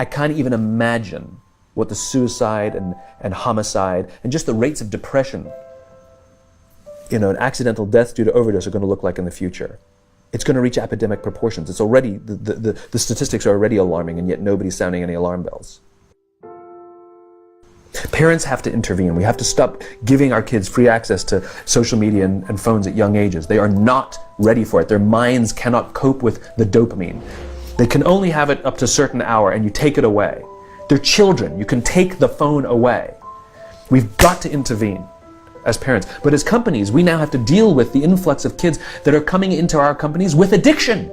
I can't even imagine what the suicide and homicide and just the rates of depression, and accidental deaths due to overdose are going to look like in the future. It's going to reach epidemic proportions. It's already, the statistics are already alarming, and yet nobody's sounding any alarm bells. Parents have to intervene. We have to stop giving our kids free access to social media and phones at young ages. They are not ready for it. Their minds cannot cope with the dopamine. They can only have it up to a certain hour, and you take it away. They're children. You can take the phone away. We've got to intervene as parents. But as companies, we now have to deal with the influx of kids that are coming into our companies with addiction.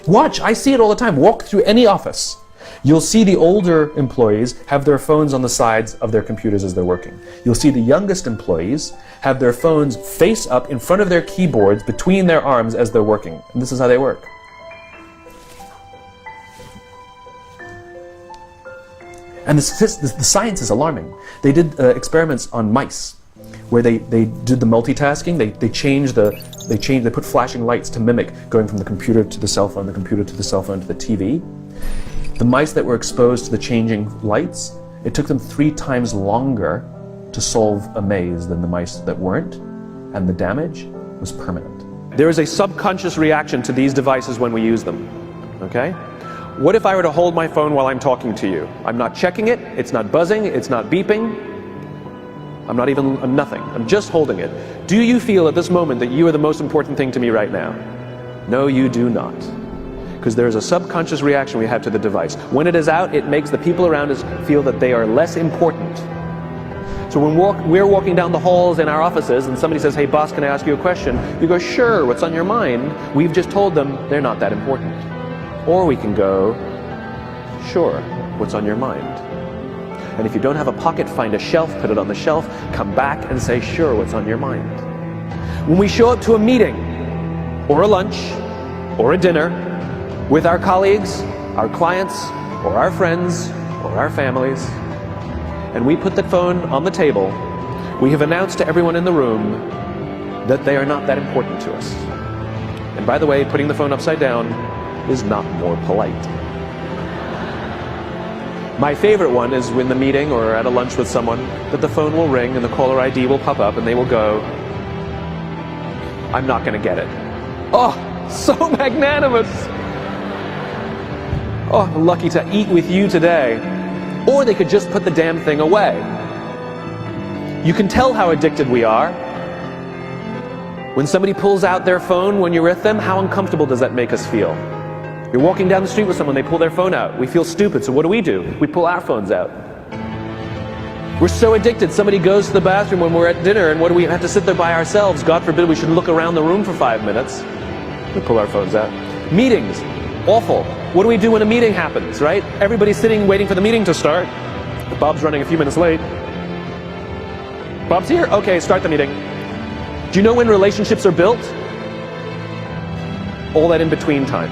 Watch, I see it all the time. Walk through any office. You'll see the older employees have their phones on the sides of their computers as they're working. You'll see the youngest employees have their phones face up in front of their keyboards between their arms as they're working. And this is how they work. And the science is alarming. They did experiments on mice where they did the multitasking. They put flashing lights to mimic going from the computer to the cell phone, the computer to the cell phone to the TV. The mice that were exposed to the changing lights, it took them 3 times longer to solve a maze than the mice that weren't, and the damage was permanent. There is a subconscious reaction to these devices when we use them, okay? What if I were to hold my phone while I'm talking to you? I'm not checking it, it's not buzzing, it's not beeping, I'm nothing, I'm just holding it. Do you feel at this moment that you are the most important thing to me right now? No, you do not. Because there is a subconscious reaction we have to the device. When it is out, it makes the people around us feel that they are less important. So when we're walking down the halls in our offices and somebody says, hey boss, can I ask you a question? You go, sure, what's on your mind? We've just told them they're not that important. Or we can go, sure, what's on your mind? And if you don't have a pocket, find a shelf, put it on the shelf, come back and say, sure, what's on your mind? When we show up to a meeting, or a lunch, or a dinner, with our colleagues, our clients, or our friends, or our families, and we put the phone on the table, we have announced to everyone in the room that they are not that important to us. And by the way, putting the phone upside down is not more polite. My favorite one is when the meeting or at a lunch with someone, that the phone will ring and the caller ID will pop up and they will go, I'm not going to get it. Oh, so magnanimous. Oh, lucky to eat with you today. Or they could just put the damn thing away. You can tell how addicted we are. When somebody pulls out their phone when you're with them, how uncomfortable does that make us feel? You're walking down the street with someone, they pull their phone out. We feel stupid, so what do? We pull our phones out. We're so addicted, somebody goes to the bathroom when we're at dinner, and what do we have to sit there by ourselves? God forbid we should look around the room for 5 minutes. We pull our phones out. Meetings, awful. What do we do when a meeting happens, right? Everybody's sitting waiting for the meeting to start. Bob's running a few minutes late. Bob's here? Okay, start the meeting. Do you know when relationships are built? All that in between time.